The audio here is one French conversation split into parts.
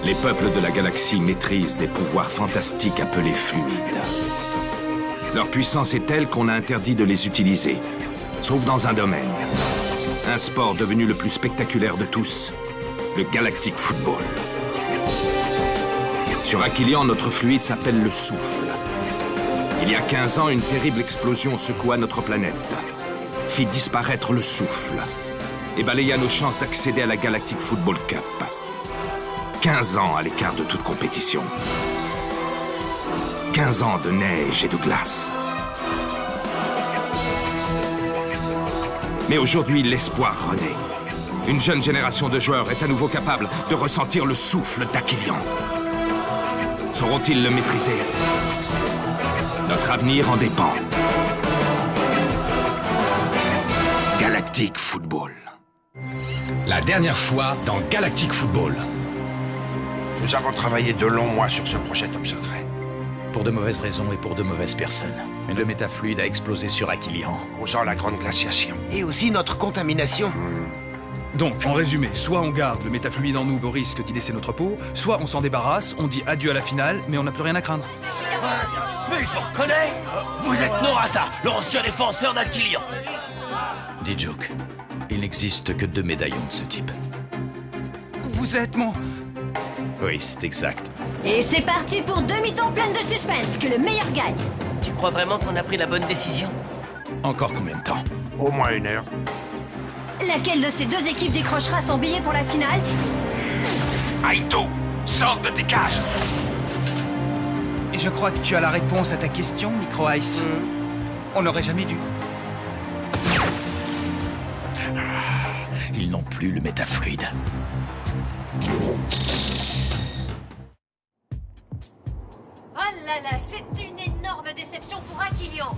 Les peuples de la galaxie maîtrisent des pouvoirs fantastiques appelés fluides. Leur puissance est telle qu'on a interdit de les utiliser, sauf dans un domaine. Un sport devenu le plus spectaculaire de tous, le Galactic Football. Sur Aquilian, notre fluide s'appelle le souffle. Il y a 15 ans, une terrible explosion secoua notre planète, fit disparaître le souffle et balaya nos chances d'accéder à la Galactic Football Cup. 15 ans à l'écart de toute compétition. 15 ans de neige et de glace. Mais aujourd'hui, l'espoir renaît. Une jeune génération de joueurs est à nouveau capable de ressentir le souffle d'Aquilian. Sauront-ils le maîtriser? Notre avenir en dépend. Galactic Football. La dernière fois dans Galactic Football. Nous avons travaillé de longs mois sur ce projet top secret. Pour de mauvaises raisons et pour de mauvaises personnes. Le métafluide a explosé sur Aquilian, Causant la grande glaciation. Et aussi notre contamination. Donc, en résumé, soit on garde le métafluide en nous au risque d'y laisser notre peau, soit on s'en débarrasse, on dit adieu à la finale, mais on n'a plus rien à craindre. Mais je vous reconnais. Vous êtes Norata, l'ancien défenseur d'Aquilian. Dit Joke. Il n'existe que 2 médaillons de ce type. Vous êtes mon... Oui, c'est exact. Et c'est parti pour 2 mi-temps pleines de suspense, que le meilleur gagne. Tu crois vraiment qu'on a pris la bonne décision? Encore combien de temps? Au moins 1 heure. Laquelle de ces 2 équipes décrochera son billet pour la finale? Aito, sors de tes cages! Et je crois que tu as la réponse à ta question, Micro Ice. On n'aurait jamais dû. Ils n'ont plus le métafluide. Oh là là, c'est une énorme déception pour Aquilian.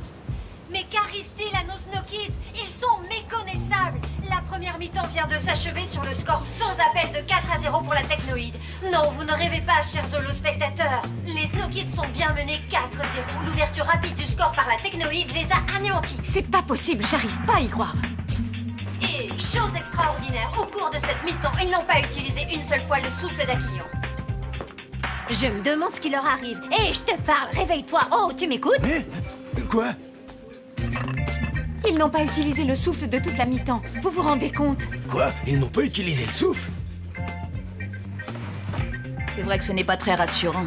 Mais qu'arrive-t-il à nos Snow Kids? Ils sont méconnaissables. La première mi-temps vient de s'achever sur le score sans appel de 4-0 pour la Technoïde. Non, vous ne rêvez pas, chers holospectateurs. Les Snow Kids sont bien menés 4-0. L'ouverture rapide du score par la Technoïde les a anéantis. C'est pas possible, j'arrive pas à y croire. Et, chose extraordinaire, au cours de cette mi-temps, ils n'ont pas utilisé une seule fois le souffle d'Aquilian. Je me demande ce qui leur arrive. Hé, je te parle, réveille-toi. Oh, tu m'écoutes? Quoi? Ils n'ont pas utilisé le souffle de toute la mi-temps. Vous vous rendez compte? Quoi? Ils n'ont pas utilisé le souffle? C'est vrai que ce n'est pas très rassurant.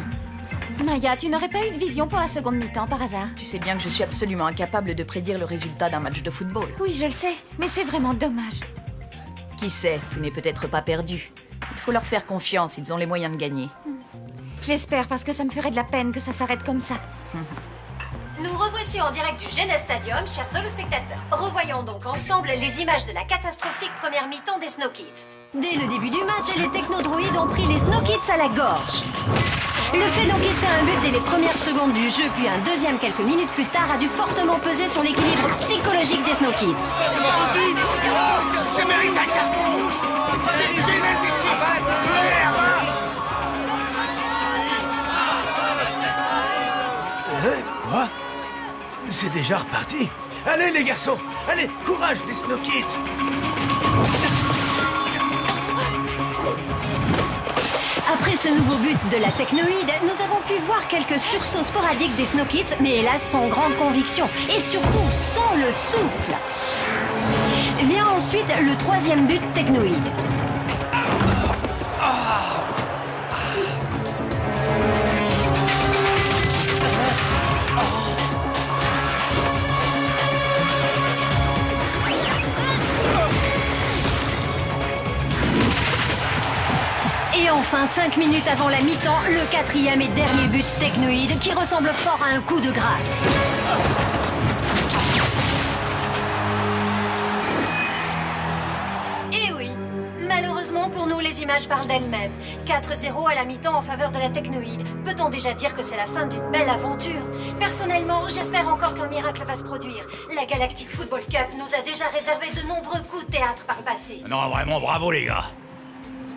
Maya, tu n'aurais pas eu de vision pour la seconde mi-temps par hasard? Tu sais bien que je suis absolument incapable de prédire le résultat d'un match de football. Oui, je le sais, mais c'est vraiment dommage. Qui sait, tout n'est peut-être pas perdu. Il faut leur faire confiance, ils ont les moyens de gagner. J'espère, parce que ça me ferait de la peine que ça s'arrête comme ça. Nous revoici en direct du Genes Stadium, chers holospectateurs. Revoyons donc ensemble les images de la catastrophique première mi-temps des Snow Kids. Dès le début du match, les technodroïdes ont pris les Snow Kids à la gorge. Le fait d'encaisser un but dès les premières secondes du jeu, puis un deuxième quelques minutes plus tard, a dû fortement peser sur l'équilibre psychologique des Snow Kids. Ça mérite un carton rouge! C'est une indécision! Quoi? C'est déjà reparti? Allez les garçons! Allez, courage les Snow Kids! Après ce nouveau but de la Technoïde, nous avons pu voir quelques sursauts sporadiques des Snow Kids, mais hélas sans grande conviction, et surtout sans le souffle. Vient ensuite le 3e but Technoïde. Et enfin, 5 minutes avant la mi-temps, le 4e et dernier but Technoïde qui ressemble fort à un coup de grâce. Et oui, malheureusement pour nous, les images parlent d'elles-mêmes. 4-0 à la mi-temps en faveur de la Technoïde. Peut-on déjà dire que c'est la fin d'une belle aventure? Personnellement, j'espère encore qu'un miracle va se produire. La Galactic Football Cup nous a déjà réservé de nombreux coups de théâtre par le passé. Non, vraiment, bravo les gars.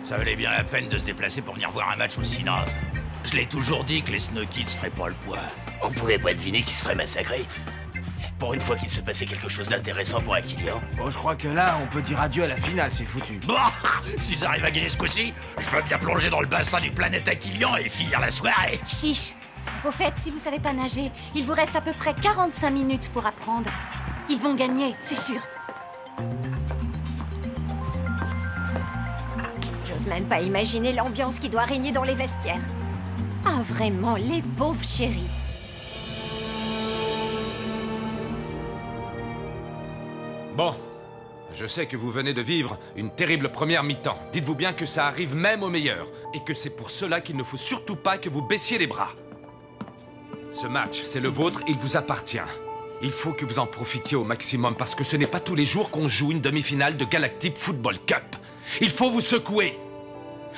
Ça valait bien la peine de se déplacer pour venir voir un match aussi naze. Je l'ai toujours dit que les Snow Kids feraient pas le poids. On pouvait pas deviner qu'ils se feraient massacrer. Pour une fois qu'il se passait quelque chose d'intéressant pour Aquilian. Bon, je crois que là, on peut dire adieu à la finale, c'est foutu. Bah, s'ils arrivent à gagner ce coup-ci, je veux bien plonger dans le bassin du planète Aquilian et finir la soirée. Chiche. Au fait, si vous savez pas nager, il vous reste à peu près 45 minutes pour apprendre. Ils vont gagner, c'est sûr. J'ose même pas imaginer l'ambiance qui doit régner dans les vestiaires. Ah, vraiment, les pauvres chéris. Bon, je sais que vous venez de vivre une terrible première mi-temps. Dites-vous bien que ça arrive même aux meilleurs, et que c'est pour cela qu'il ne faut surtout pas que vous baissiez les bras. Ce match, c'est le vôtre, il vous appartient. Il faut que vous en profitiez au maximum, parce que ce n'est pas tous les jours qu'on joue une demi-finale de Galactic Football Cup. Il faut vous secouer.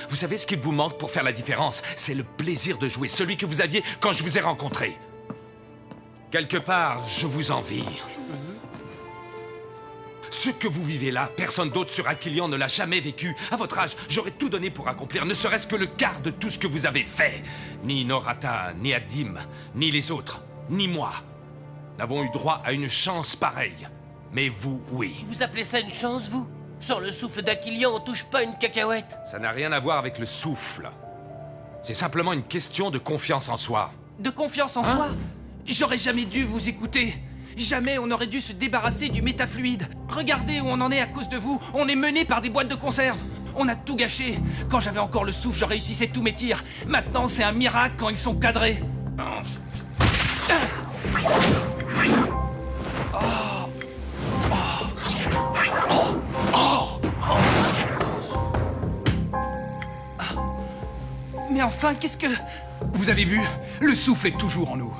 Vous savez ce qu'il vous manque pour faire la différence? C'est le plaisir de jouer, celui que vous aviez quand je vous ai rencontré. Quelque part, je vous envie. Ce que vous vivez là, personne d'autre sur Aquilian ne l'a jamais vécu. À votre âge, j'aurais tout donné pour accomplir ne serait-ce que le quart de tout ce que vous avez fait. Ni Norata, ni Adim, ni les autres, ni moi n'avons eu droit à une chance pareille. Mais vous, oui. Vous appelez ça une chance, vous? Sans le souffle d'Aquilian, on touche pas une cacahuète. Ça n'a rien à voir avec le souffle. C'est simplement une question de confiance en soi. De confiance en soi? J'aurais jamais dû vous écouter. Jamais on n'aurait dû se débarrasser du métafluide. Regardez où on en est à cause de vous. On est mené par des boîtes de conserve. On a tout gâché. Quand j'avais encore le souffle, je réussissais tous mes tirs. Maintenant, c'est un miracle quand ils sont cadrés. Mais enfin, qu'est-ce que... Vous avez vu? Le souffle est toujours en nous.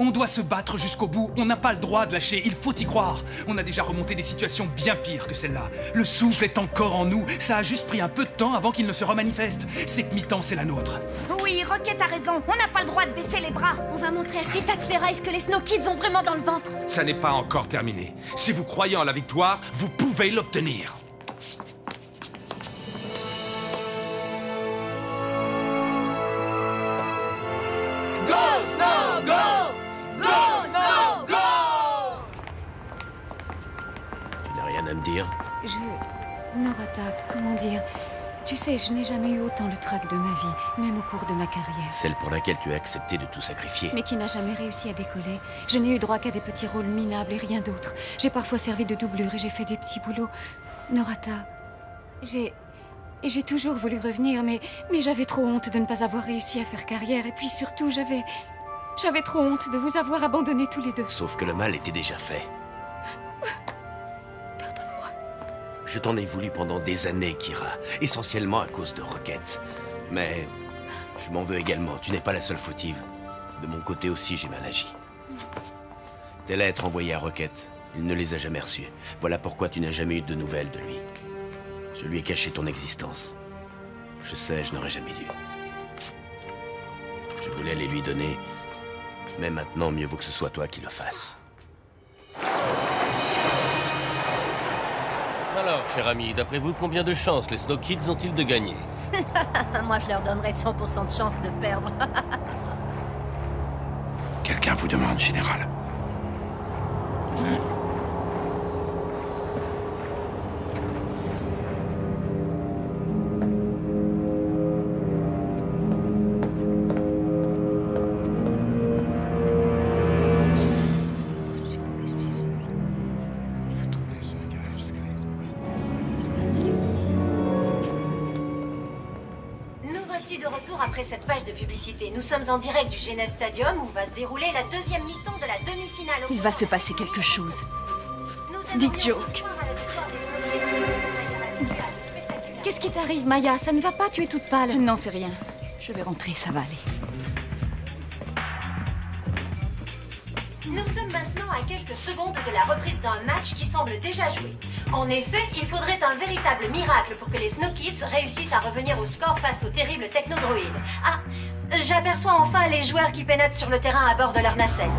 On doit se battre jusqu'au bout, on n'a pas le droit de lâcher, il faut y croire. On a déjà remonté des situations bien pires que celle-là. Le souffle est encore en nous, ça a juste pris un peu de temps avant qu'il ne se remanifeste. Cette mi-temps, c'est la nôtre. Oui, Rocket a raison, on n'a pas le droit de baisser les bras. On va montrer à ces tas de ferrailles que les Snow Kids ont vraiment dans le ventre. Ça n'est pas encore terminé. Si vous croyez en la victoire, vous pouvez l'obtenir. Go, Snow, go! Go, Snow, go! Tu n'as rien à me dire? Norata, comment dire? Tu sais, je n'ai jamais eu autant le trac de ma vie, même au cours de ma carrière. Celle pour laquelle tu as accepté de tout sacrifier. Mais qui n'a jamais réussi à décoller. Je n'ai eu droit qu'à des petits rôles minables et rien d'autre. J'ai parfois servi de doublure et j'ai fait des petits boulots. Norata, j'ai toujours voulu revenir, mais j'avais trop honte de ne pas avoir réussi à faire carrière. Et puis surtout, j'avais trop honte de vous avoir abandonnés tous les deux. Sauf que le mal était déjà fait. Pardonne-moi. Je t'en ai voulu pendant des années, Kira. Essentiellement à cause de Rocket. Mais je m'en veux également. Tu n'es pas la seule fautive. De mon côté aussi, j'ai mal agi. Tes lettres envoyées à Rocket, il ne les a jamais reçues. Voilà pourquoi tu n'as jamais eu de nouvelles de lui. Je lui ai caché ton existence. Je sais, je n'aurais jamais dû. Je voulais les lui donner, mais maintenant, mieux vaut que ce soit toi qui le fasses. Alors, cher ami, d'après vous, combien de chances les Snow Kids ont-ils de gagner? Moi, je leur donnerais 100% de chance de perdre. Quelqu'un vous demande, général. De retour après cette page de publicité. Nous sommes en direct du Genes Stadium où va se dérouler la deuxième mi-temps de la demi-finale. Il va se passer quelque chose. Dites joke. Qu'est-ce qui t'arrive, Maya? Ça ne va pas, tu es toute pâle. Non, c'est rien. Je vais rentrer, ça va aller. Nous sommes maintenant à quelques secondes de la reprise d'un match qui semble déjà joué. En effet, il faudrait un véritable miracle pour que les Snow Kids réussissent à revenir au score face aux terribles technodroïdes. Ah, j'aperçois enfin les joueurs qui pénètrent sur le terrain à bord de leur nacelle.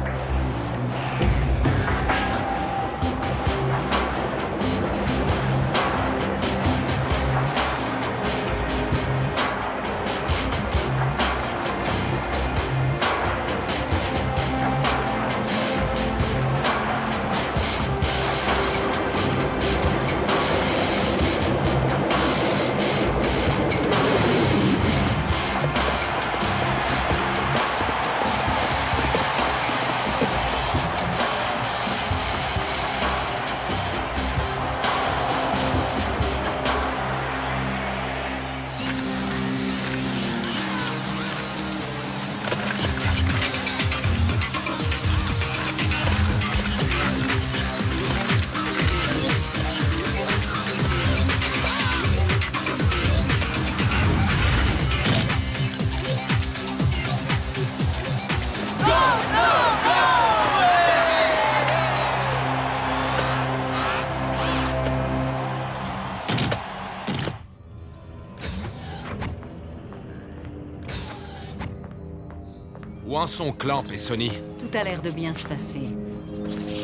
Où en sont Clamp et Sony? Tout a l'air de bien se passer.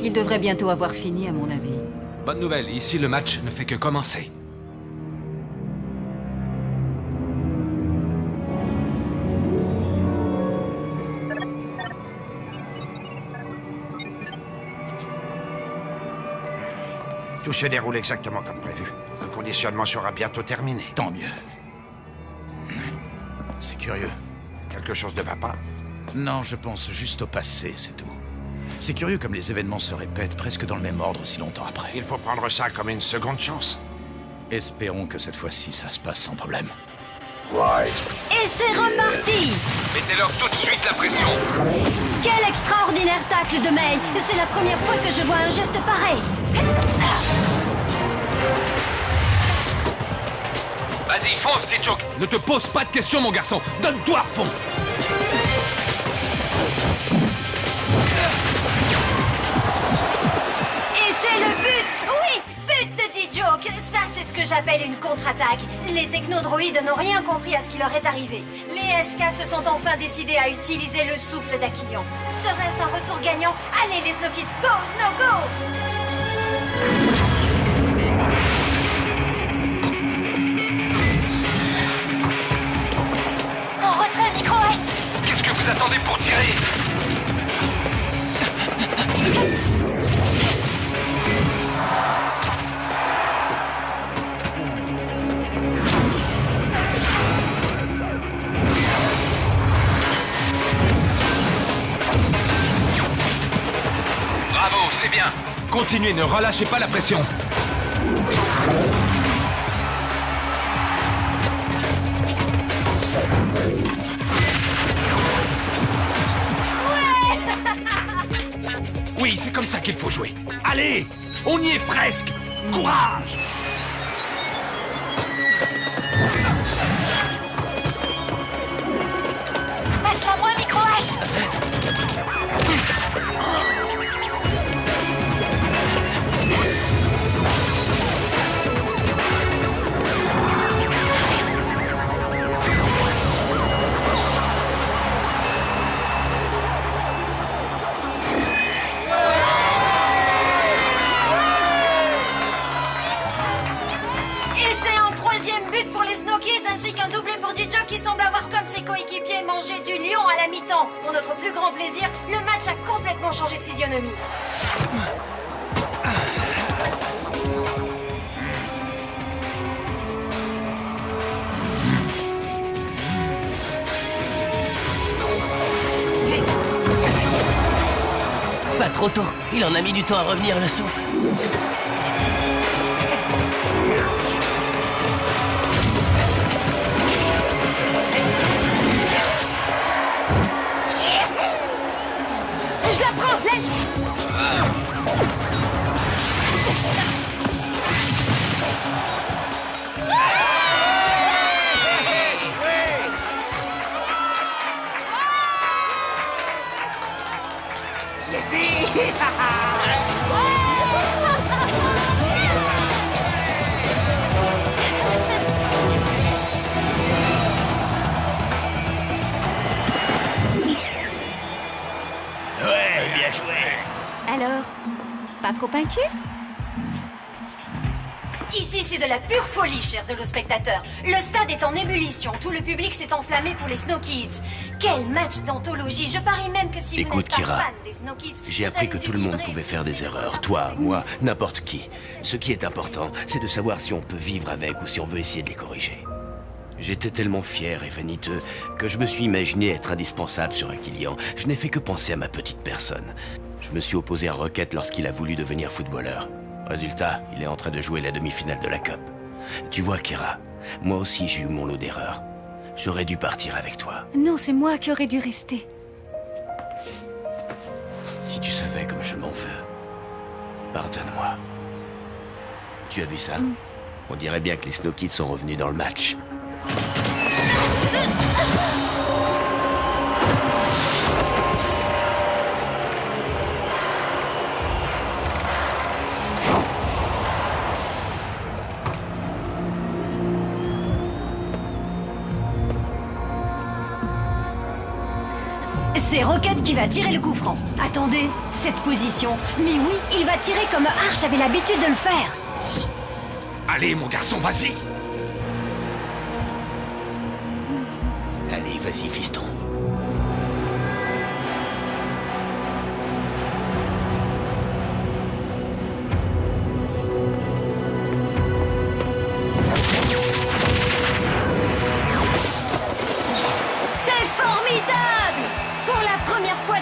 Ils devraient bientôt avoir fini, à mon avis. Bonne nouvelle, ici le match ne fait que commencer. Tout se déroule exactement comme prévu. Le conditionnement sera bientôt terminé. Tant mieux. C'est curieux. Quelque chose ne va pas? Non, je pense juste au passé, c'est tout. C'est curieux comme les événements se répètent presque dans le même ordre si longtemps après. Il faut prendre ça comme une seconde chance. Espérons que cette fois-ci, ça se passe sans problème. Et c'est reparti! Mettez-leur tout de suite la pression. Quel extraordinaire tacle de May! C'est la première fois que je vois un geste pareil. Vas-y, fonce, T-Joke. Ne te pose pas de questions, mon garçon. Donne-toi à fond. Et c'est le but! Oui! But de D-Joke! Ça, c'est ce que j'appelle une contre-attaque. Les technodroïdes n'ont rien compris à ce qui leur est arrivé. Les SK se sont enfin décidés à utiliser le souffle d'Aquilion. Serait-ce un retour gagnant? Allez, les Snow Kids, go! Snow, go! En retrait, Micro-S! Qu'est-ce que vous attendez pour tirer? Bravo, c'est bien. Continuez, ne relâchez pas la pression. Oui, c'est comme ça qu'il faut jouer. Allez, on y est presque. Courage! Passe-la moi, Micro-S! Qui semble avoir comme ses coéquipiers mangé du lion à la mi-temps. Pour notre plus grand plaisir, le match a complètement changé de physionomie. Pas trop tôt. Il en a mis du temps à revenir, le souffle. Je la prends, laisse! Ouais, bien joué. Alors, pas trop inquiet? Ici, c'est de la pure folie, chers holospectateurs. Le stade est en ébullition. Tout le public s'est enflammé pour les Snow Kids. Quel match d'anthologie. Je parie même que si vous Écoute, n'êtes pas Kira, fan des Snow Kids, j'ai vous appris avez que dû tout le monde vibrer pouvait et faire des vous erreurs. êtes Toi, après. moi, n'importe qui. Ce qui est important, c'est de savoir si on peut vivre avec ou si on veut essayer de les corriger. J'étais tellement fier et vaniteux que je me suis imaginé être indispensable sur Aquilion. Je n'ai fait que penser à ma petite personne. Je me suis opposé à Rocket lorsqu'il a voulu devenir footballeur. Résultat, il est en train de jouer la demi-finale de la Cup. Tu vois, Kira, moi aussi j'ai eu mon lot d'erreurs. J'aurais dû partir avec toi. Non, c'est moi qui aurais dû rester. Si tu savais comme je m'en veux, pardonne-moi. Tu as vu ça? On dirait bien que les Snow Kids sont revenus dans le match. C'est Rocket qui va tirer le coup franc. Attendez, cette position. Mais oui, il va tirer comme Arch avait l'habitude de le faire. Allez, mon garçon, vas-y. Allez, vas-y, fiston.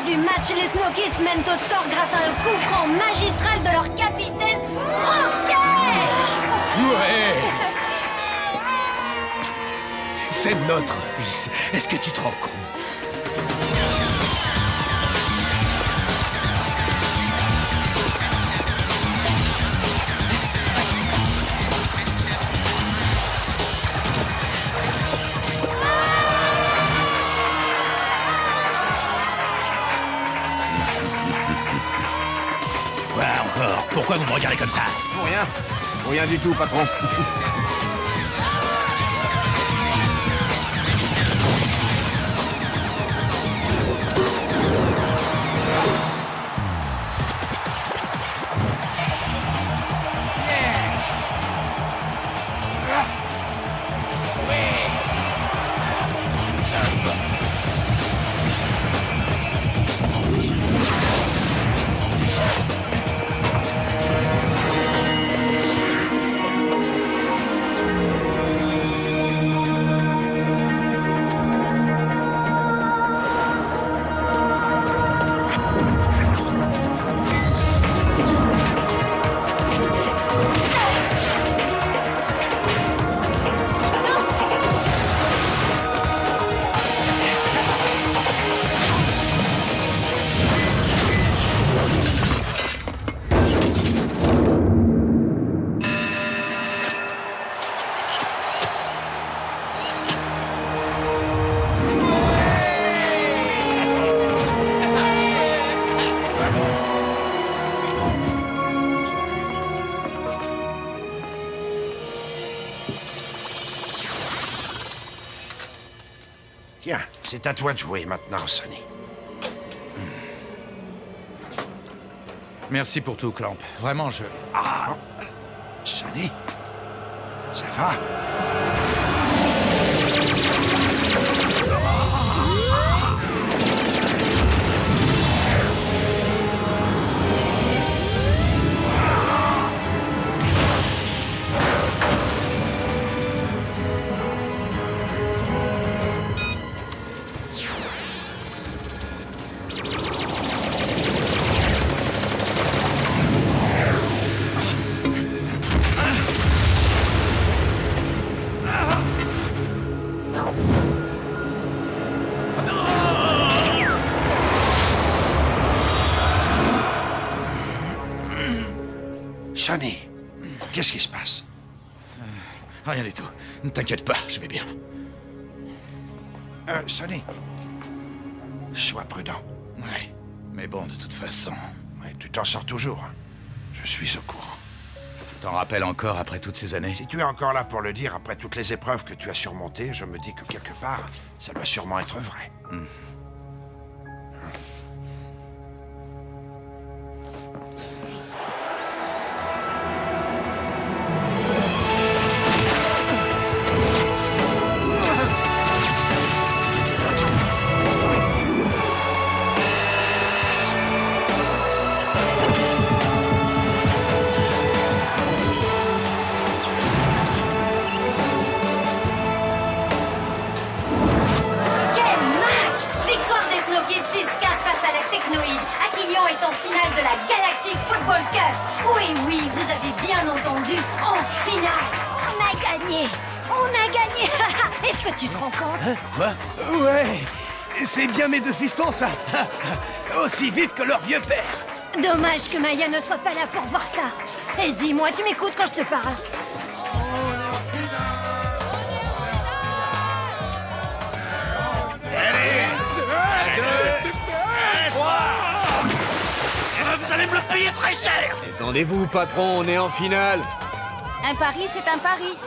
Du match, les Snow Kids mènent au score grâce à un coup franc magistral de leur capitaine, Rocket! Ouais! C'est notre fils. Est-ce que tu te rends compte? Pourquoi vous me regardez comme ça? Rien. Rien du tout, patron. Tiens, c'est à toi de jouer maintenant, Sonny. Merci pour tout, Clamp. Vraiment, je... Ah, Sonny, ça va? Sonny, qu'est-ce qui se passe? Rien du tout. Ne t'inquiète pas, je vais bien. Sonny, sois prudent. Ouais, mais bon, de toute façon... Ouais, tu t'en sors toujours. Je suis au courant. T'en rappelles encore après toutes ces années? Si tu es encore là pour le dire, après toutes les épreuves que tu as surmontées, je me dis que quelque part, ça doit sûrement être vrai. Est-ce que tu te rends compte? Hein? Quoi? Ouais! C'est bien mes deux fistons, ça! Aussi vite que leur vieux père! Dommage que Maya ne soit pas là pour voir ça. Et dis-moi, tu m'écoutes quand je te parle? Vous allez me le payer très cher! Détendez-vous, patron, on est en finale. Un pari, c'est un pari.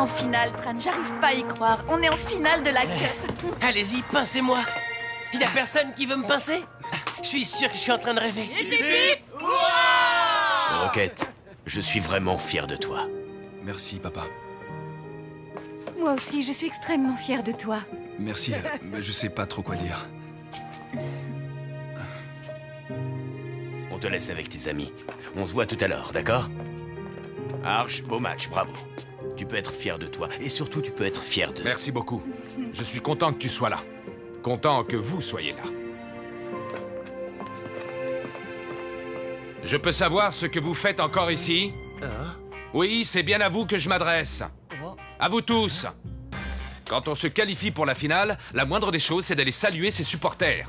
en finale, Tran. J'arrive pas à y croire. On est en finale de la Cup. Allez-y, pincez-moi. Y a personne qui veut me pincer? Je suis sûr que je suis en train de rêver. Rocket, je suis vraiment fier de toi. Merci, papa. Moi aussi, je suis extrêmement fière de toi. Merci, mais je sais pas trop quoi dire. On te laisse avec tes amis. On se voit tout à l'heure, d'accord? Arch, beau match, bravo. Tu peux être fier de toi, et surtout tu peux être fier de... Merci beaucoup. Je suis content que tu sois là. Content que vous soyez là. Je peux savoir ce que vous faites encore ici? Oui, c'est bien à vous que je m'adresse. À vous tous. Quand on se qualifie pour la finale, la moindre des choses, c'est d'aller saluer ses supporters.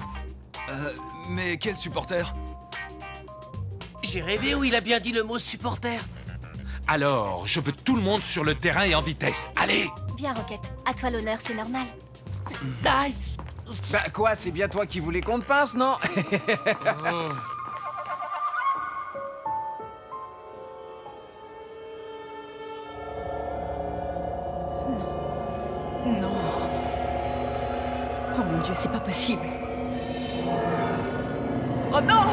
Mais quel supporter? J'ai rêvé où il a bien dit le mot supporter. Alors, je veux tout le monde sur le terrain et en vitesse. Allez! Viens, Rocket. À toi l'honneur, c'est normal. Aïe! Bah quoi, c'est bien toi qui voulais qu'on te pince, non? Non. Oh mon Dieu, c'est pas possible. Oh non!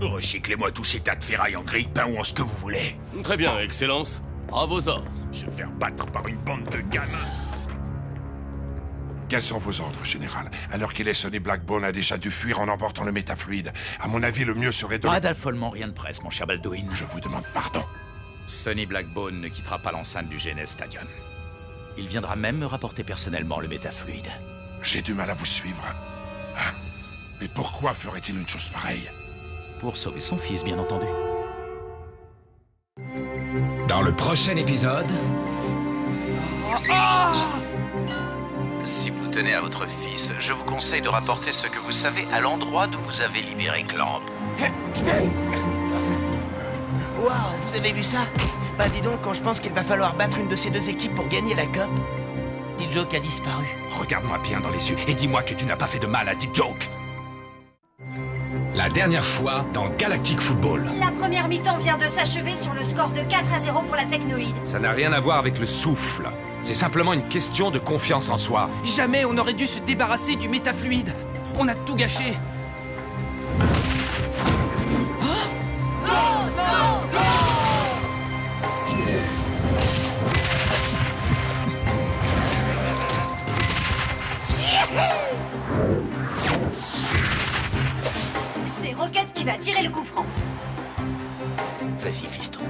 Recyclez-moi tous ces tas de ferraille en grille-pain ou en ce que vous voulez. Très bien, Excellence. À vos ordres. Se faire battre par une bande de gamins. Quels sont vos ordres, Général? Alors qu'il est Sonny Blackbone a déjà dû fuir en emportant le métafluide. À mon avis, le mieux serait de... Ah, Pas d'affolement, rien de presse, mon cher Baldwin. Je vous demande pardon. Sonny Blackbone ne quittera pas l'enceinte du GNS Stadium. Il viendra même me rapporter personnellement le métafluide. J'ai du mal à vous suivre. Hein? Mais pourquoi ferait-il une chose pareille? Pour sauver son fils, bien entendu. Dans le prochain épisode... Si vous tenez à votre fils, je vous conseille de rapporter ce que vous savez à l'endroit d'où vous avez libéré Clamp. Waouh, vous avez vu ça? Bah dis donc, quand je pense qu'il va falloir battre une de ces deux équipes pour gagner la Cup. D-Joke a disparu. Regarde-moi bien dans les yeux et dis-moi que tu n'as pas fait de mal à D-Joke. La dernière fois dans Galactic Football. La première mi-temps vient de s'achever sur le score de 4-0 pour la Technoïde. Ça n'a rien à voir avec le souffle. C'est simplement une question de confiance en soi. Jamais on aurait dû se débarrasser du métafluide. On a tout gâché. C'est Rocket qui va tirer le coup franc. Vas-y, fiston.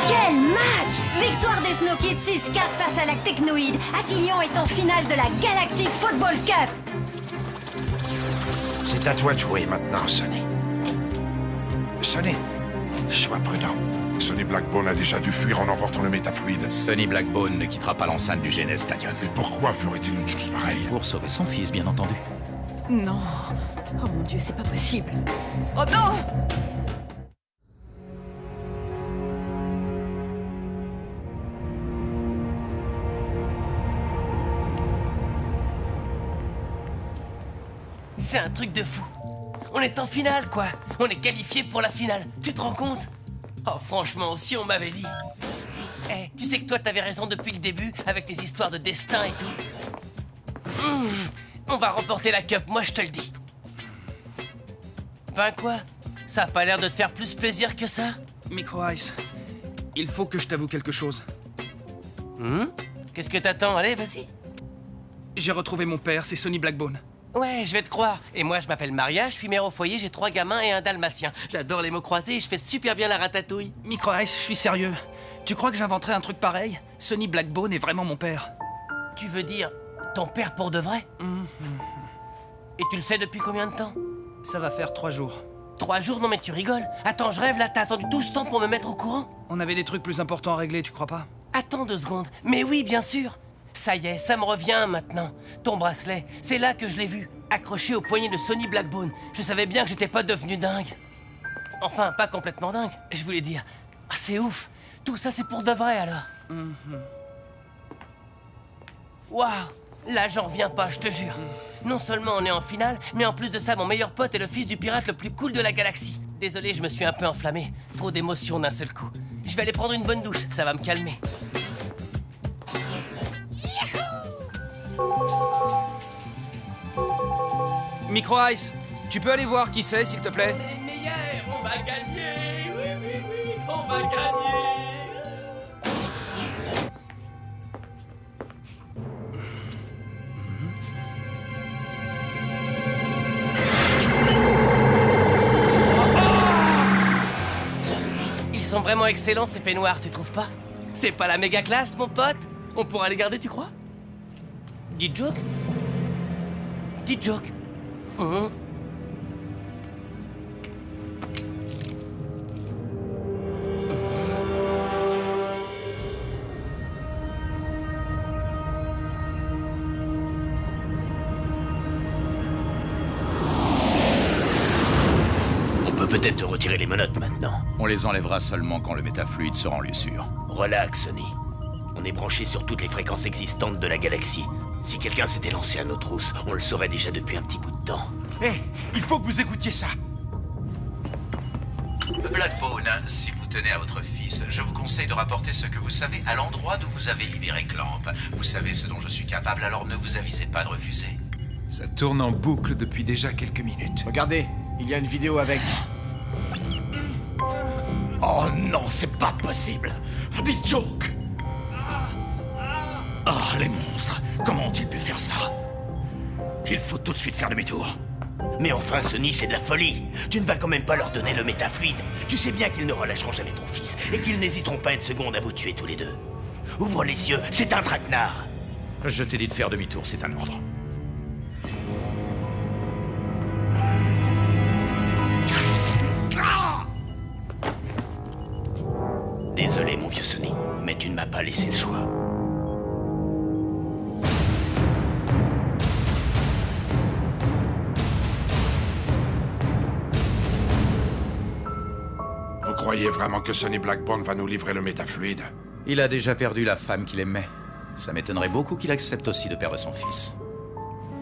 Quel match! Victoire des Snow Kids 6-4 face à la Technoïde. Aquillion est en finale de la Galactic Football Cup. C'est à toi de jouer maintenant, Sonny. Sonny, sois prudent. Sonny Blackbone a déjà dû fuir en emportant le métafluide. Sonny Blackbone ne quittera pas l'enceinte du GNS Stadium. Mais pourquoi ferait-il une chose pareille? Pour sauver son fils, bien entendu. Non. Oh mon Dieu, c'est pas possible. Oh non! C'est un truc de fou. On est en finale, quoi. On est qualifié pour la finale. Tu te rends compte? Oh, franchement, si on m'avait dit... Eh, tu sais que toi, t'avais raison depuis le début, avec tes histoires de destin et tout. On va remporter la Cup, moi je te le dis. Ben quoi? Ça a pas l'air de te faire plus plaisir que ça? Micro Ice, il faut que je t'avoue quelque chose. Qu'est-ce que t'attends? Allez, vas-y. J'ai retrouvé mon père, c'est Sonny Blackbone. Ouais, je vais te croire. Et moi, je m'appelle Maria, je suis mère au foyer, j'ai 3 gamins et un dalmatien. J'adore les mots croisés et je fais super bien la ratatouille. Micro Ice, je suis sérieux. Tu crois que j'inventerais un truc pareil? Sonny Blackbone est vraiment mon père. Tu veux dire ton père pour de vrai? Et tu le sais depuis combien de temps? Ça va faire 3 jours. 3 jours? Non mais tu rigoles. Attends, je rêve là, t'as attendu tout ce temps pour me mettre au courant? On avait des trucs plus importants à régler, tu crois pas? Attends 2 secondes. Mais oui, bien sûr. Ça y est, ça me revient maintenant. Ton bracelet, c'est là que je l'ai vu, accroché au poignet de Sonny Blackbone. Je savais bien que j'étais pas devenu dingue. Enfin, pas complètement dingue, je voulais dire. Ah, c'est ouf. Tout ça, c'est pour de vrai, alors. Waouh! Là, j'en reviens pas, je te jure. Non seulement on est en finale, mais en plus de ça, mon meilleur pote est le fils du pirate le plus cool de la galaxie. Désolé, je me suis un peu enflammé. Trop d'émotions d'un seul coup. Je vais aller prendre une bonne douche, ça va me calmer. Micro Ice, tu peux aller voir qui c'est, s'il te plaît? Les meilleurs, on va gagner! Oui, oui, oui, on va gagner! Ils sont vraiment excellents, ces peignoirs, tu trouves pas? C'est pas la méga classe, mon pote? On pourra les garder, tu crois? Dis joke? Dis joke? On peut peut-être te retirer les menottes maintenant. On les enlèvera seulement quand le métafluide sera en lieu sûr. Relax, Sonny. On est branché sur toutes les fréquences existantes de la galaxie. Si quelqu'un s'était lancé à nos trousses, on le saurait déjà depuis un petit bout de temps. Hé, il faut que vous écoutiez ça. Blackbone, si vous tenez à votre fils, je vous conseille de rapporter ce que vous savez à l'endroit d'où vous avez libéré Clamp. Vous savez ce dont je suis capable, alors ne vous avisez pas de refuser. Ça tourne en boucle depuis déjà quelques minutes. Regardez, il y a une vidéo avec. Oh non, c'est pas possible. Des jokes. Ah, les monstres. Comment ont-ils pu faire ça? Il faut tout de suite faire demi-tour. Mais enfin, Sonny, c'est de la folie. Tu ne vas quand même pas leur donner le métafluide. Tu sais bien qu'ils ne relâcheront jamais ton fils et qu'ils n'hésiteront pas une seconde à vous tuer tous les deux. Ouvre les yeux, c'est un traquenard. Je t'ai dit de faire demi-tour, c'est un ordre. Désolé, mon vieux Sonny, mais tu ne m'as pas laissé le choix. Vous croyez vraiment que Sonny Blackburn va nous livrer le métafluide? Il a déjà perdu la femme qu'il aimait. Ça m'étonnerait beaucoup qu'il accepte aussi de perdre son fils.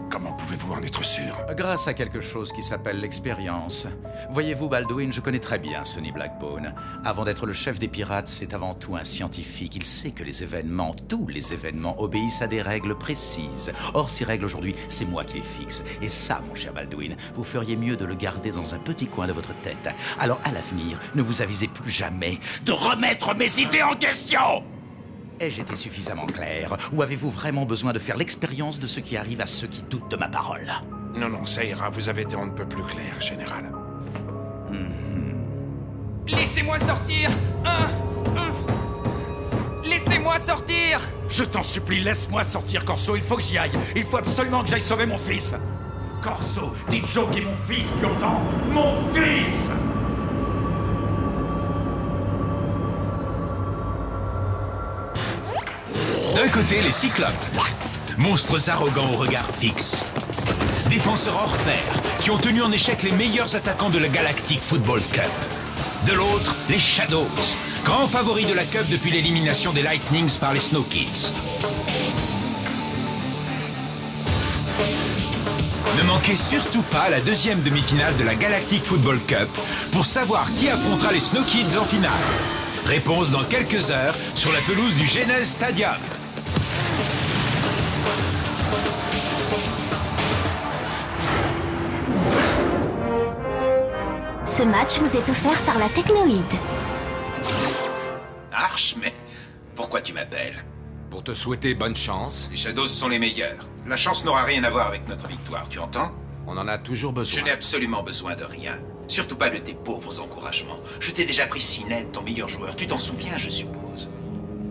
Comment pouvez-vous en être sûr? Grâce à quelque chose qui s'appelle l'expérience. Voyez-vous, Baldwin, je connais très bien Sonny Blackbone. Avant d'être le chef des pirates, c'est avant tout un scientifique. Il sait que les événements, tous les événements, obéissent à des règles précises. Or, ces règles aujourd'hui, c'est moi qui les fixe. Et ça, mon cher Baldwin, vous feriez mieux de le garder dans un petit coin de votre tête. Alors, à l'avenir, ne vous avisez plus jamais de remettre mes idées en question! Ai-je été suffisamment clair? Ou avez-vous vraiment besoin de faire l'expérience de ce qui arrive à ceux qui doutent de ma parole? Non, non, ça ira, vous avez été on ne peut plus clair, général. Laissez-moi sortir! Laissez-moi sortir! Je t'en supplie, laisse-moi sortir, Corso, il faut que j'y aille. Il faut absolument que j'aille sauver mon fils. Corso, dis Joe qui est mon fils, tu entends? Mon fils! D'un côté, les Cyclopes, monstres arrogants au regard fixe. Défenseurs hors pair, qui ont tenu en échec les meilleurs attaquants de la Galactic Football Cup. De l'autre, les Shadows, grands favoris de la Cup depuis l'élimination des Lightnings par les Snow Kids. Ne manquez surtout pas la deuxième demi-finale de la Galactic Football Cup pour savoir qui affrontera les Snow Kids en finale. Réponse dans quelques heures sur la pelouse du Genèse Stadium. Ce match vous est offert par la Technoïde. Arch, mais pourquoi tu m'appelles? Pour te souhaiter bonne chance. Les Shadows sont les meilleurs. La chance n'aura rien à voir avec notre victoire, tu entends? On en a toujours besoin. Je n'ai absolument besoin de rien. Surtout pas de tes pauvres encouragements. Je t'ai déjà pris Sinel, ton meilleur joueur. Tu t'en souviens, je suppose.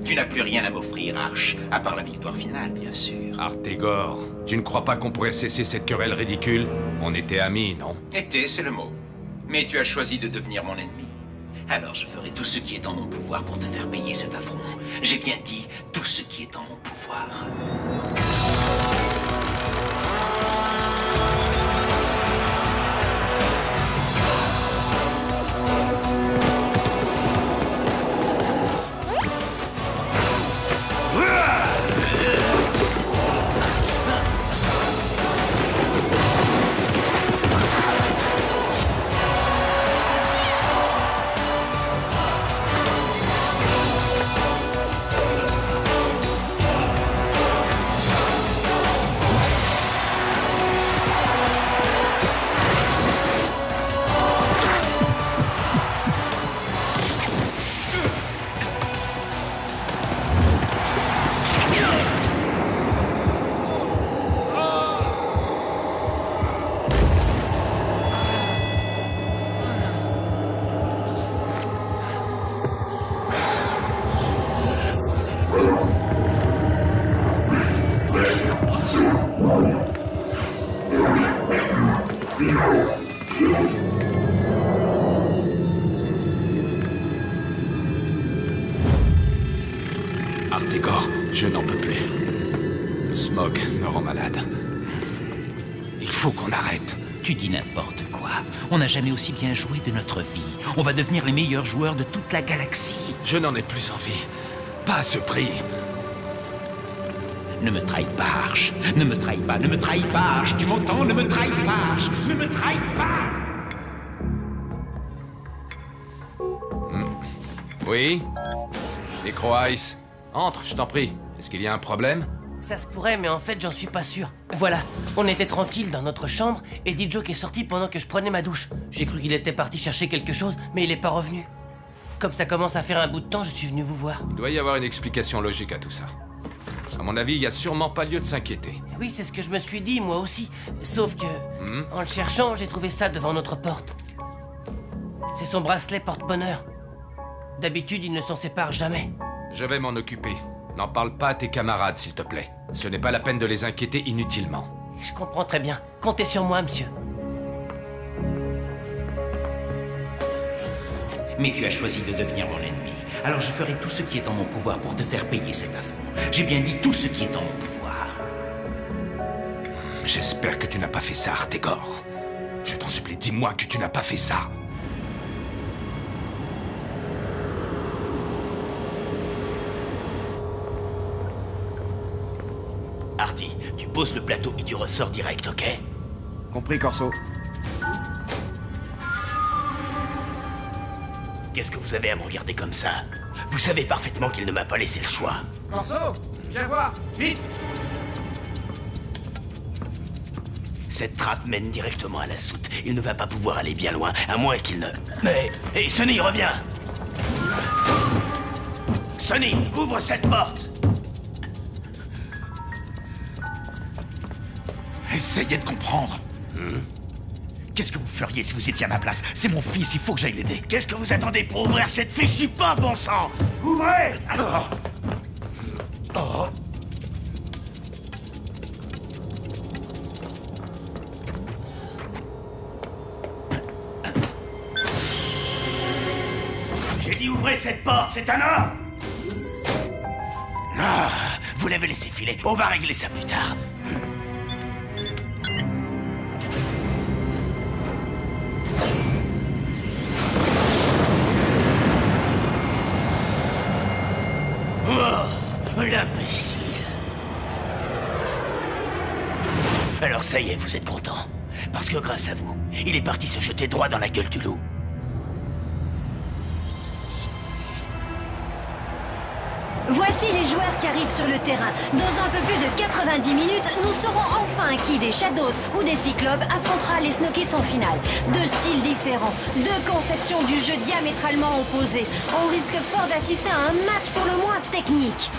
Tu n'as plus rien à m'offrir, Arch, à part la victoire finale, bien sûr. Artégor, tu ne crois pas qu'on pourrait cesser cette querelle ridicule? On était amis, non? Été, c'est le mot. Mais tu as choisi de devenir mon ennemi. Alors je ferai tout ce qui est en mon pouvoir pour te faire payer cet affront. J'ai bien dit tout ce qui est en mon pouvoir. Artegor, je n'en peux plus. Le smog me rend malade. Il faut qu'on arrête. Tu dis n'importe quoi. On n'a jamais aussi bien joué de notre vie. On va devenir les meilleurs joueurs de toute la galaxie. Je n'en ai plus envie. Pas à ce prix. Ne me trahis pas, Arch. Ne me trahis pas, ne me trahis pas, Arch. Tu m'entends? Ne me trahis pas, Arch. Ne me trahis pas. Oui? Necro Ice, entre, je t'en prie. Est-ce qu'il y a un problème? Ça se pourrait, mais en fait, j'en suis pas sûr. Voilà, on était tranquille dans notre chambre, et D-Joke est sorti pendant que je prenais ma douche. J'ai cru qu'il était parti chercher quelque chose, mais il est pas revenu. Comme ça commence à faire un bout de temps, je suis venu vous voir. Il doit y avoir une explication logique à tout ça. À mon avis, il y a sûrement pas lieu de s'inquiéter. Oui, c'est ce que je me suis dit, moi aussi. Sauf que, en le cherchant, j'ai trouvé ça devant notre porte. C'est son bracelet porte-bonheur. D'habitude, il ne s'en sépare jamais. Je vais m'en occuper. N'en parle pas à tes camarades, s'il te plaît. Ce n'est pas la peine de les inquiéter inutilement. Je comprends très bien. Comptez sur moi, monsieur. Mais tu as choisi de devenir mon ennemi. Alors je ferai tout ce qui est en mon pouvoir pour te faire payer cet affront. J'ai bien dit tout ce qui est en mon pouvoir. J'espère que tu n'as pas fait ça, Artegor. Je t'en supplie, dis-moi que tu n'as pas fait ça. Artie, tu poses le plateau et tu ressors direct, ok? Compris, Corso. Qu'est-ce que vous avez à me regarder comme ça? Vous savez parfaitement qu'il ne m'a pas laissé le choix. Corso, viens voir, vite! Cette trappe mène directement à la soute. Il ne va pas pouvoir aller bien loin, à moins qu'il ne... Mais... Hé, Sonny, reviens! Sonny, ouvre cette porte! Essayez de comprendre. Qu'est-ce que vous feriez si vous étiez à ma place? C'est mon fils, il faut que j'aille l'aider. Qu'est-ce que vous attendez pour ouvrir cette fichue porte, bon sang? Ouvrez! J'ai dit ouvrez cette porte, c'est un ordre! Ah, vous l'avez laissé filer, on va régler ça plus tard. L'imbécile. Alors ça y est, vous êtes content. Parce que grâce à vous, il est parti se jeter droit dans la gueule du loup. Voici les joueurs qui arrivent sur le terrain. Dans un peu plus de 90 minutes, nous saurons enfin qui des Shadows ou des Cyclopes affrontera les Snow Kids en finale. Deux styles différents, deux conceptions du jeu diamétralement opposées. On risque fort d'assister à un match pour le moins technique.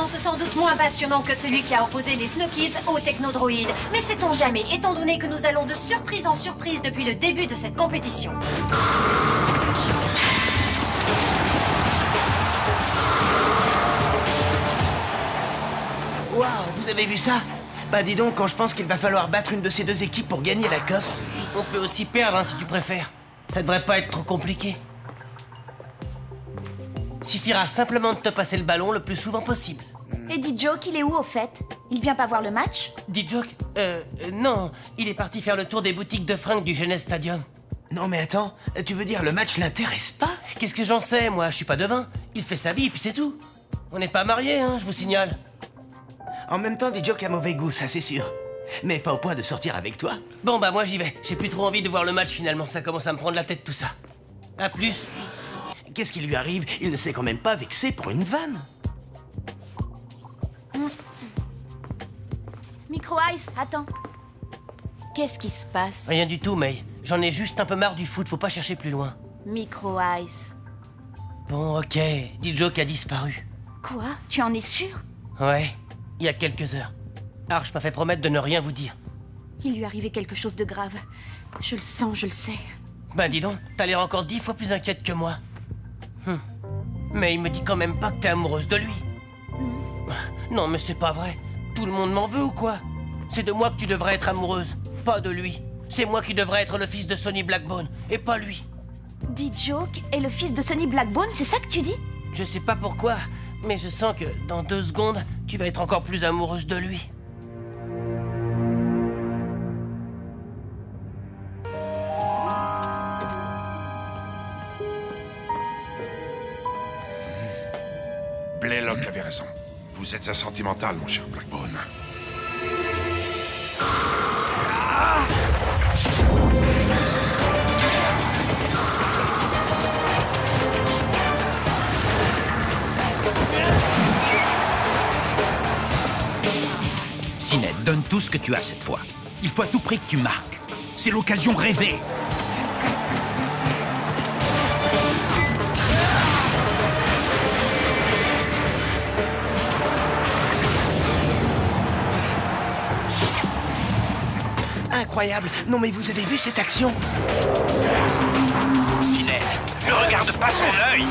Sans doute moins passionnant que celui qui a opposé les Snow Kids aux technodroïdes. Mais sait-on jamais, étant donné que nous allons de surprise en surprise depuis le début de cette compétition. Vous avez vu ça? Bah dis donc, quand je pense qu'il va falloir battre une de ces deux équipes pour gagner la COP. On peut aussi perdre, hein, si tu préfères. Ça devrait pas être trop compliqué. Suffira simplement de te passer le ballon le plus souvent possible. Et D-Joke, il est où au fait? Il vient pas voir le match? D-Joke non, il est parti faire le tour des boutiques de fringues du Genèse Stadium. Non mais attends, tu veux dire le match l'intéresse pas? Qu'est-ce que j'en sais, moi? Je suis pas devin. Il fait sa vie et puis c'est tout. On n'est pas mariés, hein, je vous signale. En même temps, D-Joke a mauvais goût, ça c'est sûr. Mais pas au point de sortir avec toi. Bon bah moi j'y vais. J'ai plus trop envie de voir le match finalement, ça commence à me prendre la tête tout ça. À plus. Qu'est-ce qui lui arrive? Il ne s'est quand même pas vexé pour une vanne. Micro Ice, attends. Qu'est-ce qui se passe? Rien du tout, May. J'en ai juste un peu marre du foot, faut pas chercher plus loin. Micro Ice. Bon, ok. D-Joke a disparu. Quoi? Tu en es sûr? Ouais, il y a quelques heures. Arch m'a fait promettre de ne rien vous dire. Il lui arrivait quelque chose de grave. Je le sens, je le sais. Ben dis donc, t'as l'air encore 10 fois plus inquiète que moi. Mais il me dit quand même pas que t'es amoureuse de lui. Non, mais c'est pas vrai. Tout le monde m'en veut ou quoi? C'est de moi que tu devrais être amoureuse, pas de lui. C'est moi qui devrais être le fils de Sonny Blackbone, et pas lui. D-Joke est le fils de Sonny Blackbone, c'est ça que tu dis? Je sais pas pourquoi, mais je sens que dans 2 secondes, tu vas être encore plus amoureuse de lui. Blaylock avait raison. Vous êtes un sentimental, mon cher Blackbone. Sinet, donne tout ce que tu as cette fois. Il faut à tout prix que tu marques. C'est l'occasion rêvée. Incroyable. Non mais vous avez vu cette action? Sinet, ne regarde pas son œil.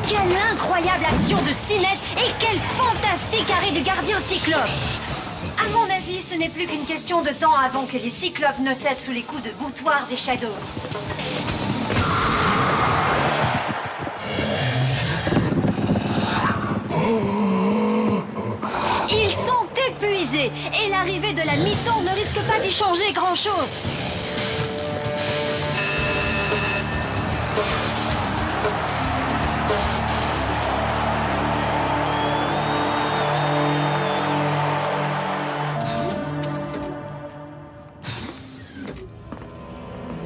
Quelle incroyable action de Sinet et quel fantastique arrêt du gardien Cyclope! À mon avis, ce n'est plus qu'une question de temps avant que les Cyclopes ne cèdent sous les coups de boutoir des Shadows. Ils sont épuisés et l'arrivée de la mi-temps ne risque pas d'y changer grand-chose.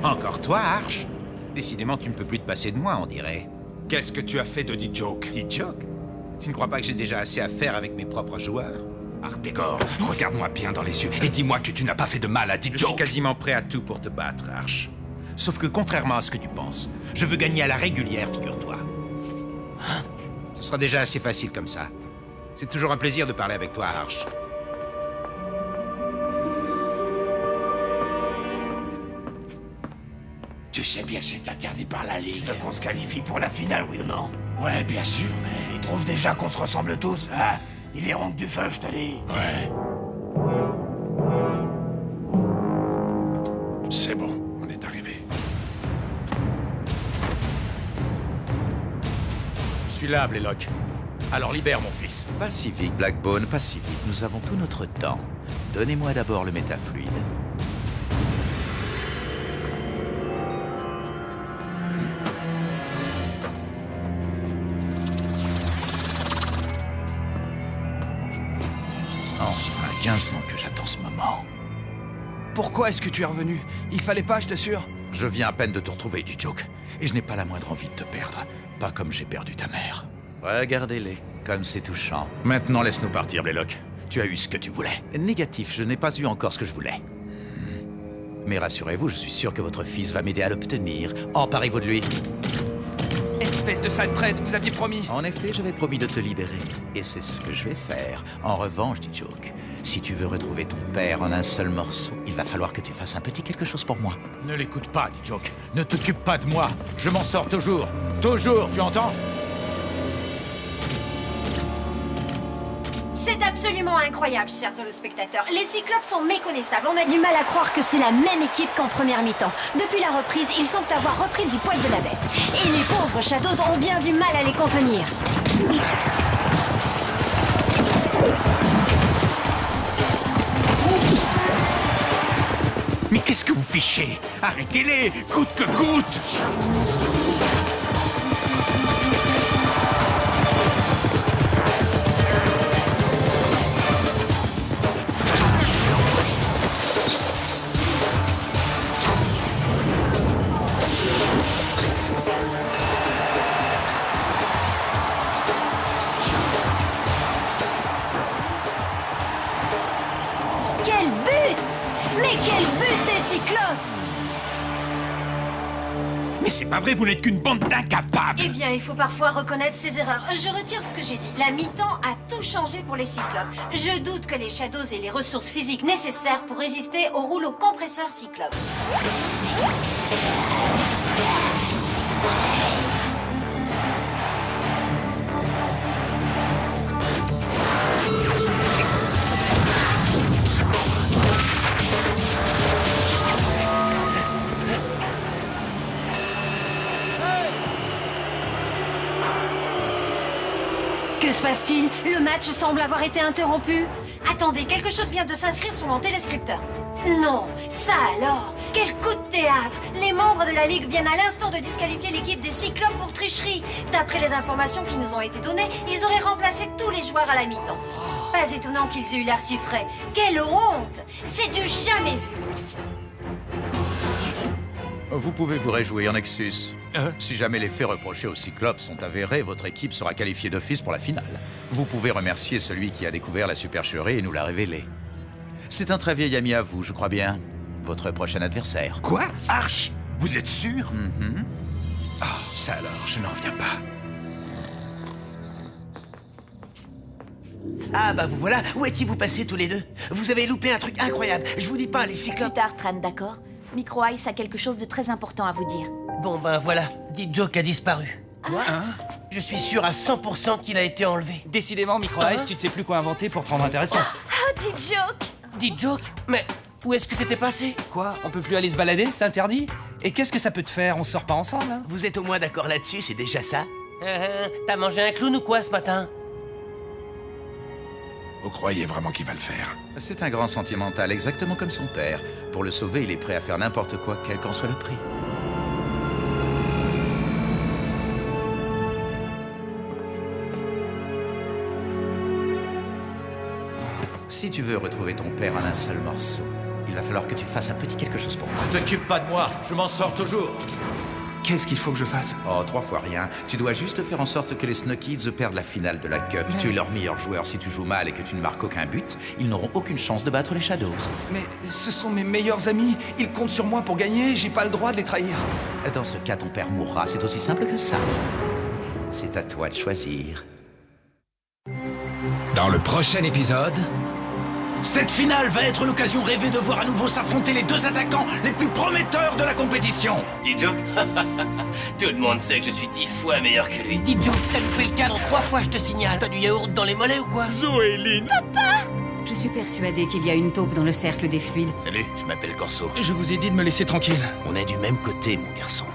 Encore toi, Arch? Décidément, tu ne peux plus te passer de moi, on dirait. Qu'est-ce que tu as fait de D-Joke? D-Joke? Tu ne crois pas que j'ai déjà assez à faire avec mes propres joueurs? Artegor, regarde-moi bien dans les yeux et dis-moi que tu n'as pas fait de mal à D-Joke. Je suis quasiment prêt à tout pour te battre, Arch. Sauf que contrairement à ce que tu penses, je veux gagner à la régulière, figure-toi. Hein? Ce sera déjà assez facile comme ça. C'est toujours un plaisir de parler avec toi, Arch. Tu sais bien que c'est interdit par la Ligue. Tu veux qu'on se qualifie pour la finale, oui ou non? Ouais, bien sûr, mais ils trouvent déjà qu'on se ressemble tous, hein? Ils verront que du feu, je te dis. Ouais. C'est bon, on est arrivé. Je suis là, Blaylock. Alors libère mon fils. Pas si vite, Blackbone, pas si vite. Nous avons tout notre temps. Donnez-moi d'abord le métafluide. Enfin, 15 ans que j'attends ce moment. Pourquoi est-ce que tu es revenu? Il fallait pas, je t'assure. Je viens à peine de te retrouver, D-Joke. Et je n'ai pas la moindre envie de te perdre. Pas comme j'ai perdu ta mère. Regardez-les, comme c'est touchant. Maintenant, laisse-nous partir, Blaylock. Tu as eu ce que tu voulais. Négatif, je n'ai pas eu encore ce que je voulais. Mais rassurez-vous, je suis sûr que votre fils va m'aider à l'obtenir. Emparez-vous de lui. Espèce de sale traite, vous aviez promis. En effet, j'avais promis de te libérer. Et c'est ce que je vais faire. En revanche, dit Joke, si tu veux retrouver ton père en un seul morceau, il va falloir que tu fasses un petit quelque chose pour moi. Ne l'écoute pas, dit Joke. Ne t'occupe pas de moi. Je m'en sors toujours. Toujours, tu entends? C'est absolument incroyable, chers téléspectateurs. Les Cyclopes sont méconnaissables. On a du mal à croire que c'est la même équipe qu'en première mi-temps. Depuis la reprise, ils semblent avoir repris du poil de la bête. Et les pauvres Shadows ont bien du mal à les contenir. Mais qu'est-ce que vous fichez? Arrêtez-les, coûte que coûte! Mais c'est pas vrai, vous n'êtes qu'une bande d'incapables! Eh bien, il faut parfois reconnaître ses erreurs. Je retire ce que j'ai dit. La mi-temps a tout changé pour les Cyclopes. Je doute que les Shadows aient les ressources physiques nécessaires pour résister au rouleau compresseur Cyclope. Que se passe-t-il? Le match semble avoir été interrompu. Attendez, quelque chose vient de s'inscrire sur mon téléscripteur. Non, ça alors! Quel coup de théâtre! Les membres de la Ligue viennent à l'instant de disqualifier l'équipe des Cyclopes pour tricherie. D'après les informations qui nous ont été données, ils auraient remplacé tous les joueurs à la mi-temps. Pas étonnant qu'ils aient eu l'air si frais. Quelle honte! C'est du jamais vu! Vous pouvez vous réjouir, Nexus. Si jamais les faits reprochés aux Cyclopes sont avérés, votre équipe sera qualifiée d'office pour la finale. Vous pouvez remercier celui qui a découvert la supercherie et nous l'a révélé. C'est un très vieil ami à vous, je crois bien. Votre prochain adversaire. Quoi? Arch? Vous êtes sûr? Ah, ça alors, je n'en reviens pas. Ah bah vous voilà, où étiez-vous passés tous les deux? Vous avez loupé un truc incroyable, je vous dis pas, les Cyclopes... Plus tard, Tran, d'accord? Micro Ice a quelque chose de très important à vous dire. Bon ben voilà, Dit Joke a disparu. Quoi? Je suis sûr à 100% qu'il a été enlevé. Décidément, Micro Ice, tu ne sais plus quoi inventer pour te rendre intéressant. Oh, Dit Joke! Dit Joke? Mais où est-ce que t'étais passé? Quoi? On peut plus aller se balader? C'est interdit? Et qu'est-ce que ça peut te faire? On sort pas ensemble, hein? Vous êtes au moins d'accord là-dessus, c'est déjà ça? T'as mangé un clown ou quoi ce matin? Vous croyez vraiment qu'il va le faire? C'est un grand sentimental, exactement comme son père. Pour le sauver, il est prêt à faire n'importe quoi, quel qu'en soit le prix. Si tu veux retrouver ton père en un seul morceau, il va falloir que tu fasses un petit quelque chose pour moi. Ne t'occupe pas de moi, je m'en sors toujours. Qu'est-ce qu'il faut que je fasse? Oh, 3 fois rien. Tu dois juste faire en sorte que les Snow Kids perdent la finale de la Cup. Mais... Tu es leur meilleur joueur. Si tu joues mal et que tu ne marques aucun but, ils n'auront aucune chance de battre les Shadows. Mais ce sont mes meilleurs amis. Ils comptent sur moi pour gagner. J'ai pas le droit de les trahir. Dans ce cas, ton père mourra. C'est aussi simple que ça. C'est à toi de choisir. Dans le prochain épisode... Cette finale va être l'occasion rêvée de voir à nouveau s'affronter les deux attaquants les plus prometteurs de la compétition. Dit Joke? Tout le monde sait que je suis 10 fois meilleur que lui. Dit Joke, t'as loupé le cadre 3 fois, je te signale. T'as du yaourt dans les mollets ou quoi? Zoéline! Papa! Je suis persuadée qu'il y a une taupe dans le cercle des fluides. Salut, je m'appelle Corso. Je vous ai dit de me laisser tranquille. On est du même côté, mon garçon.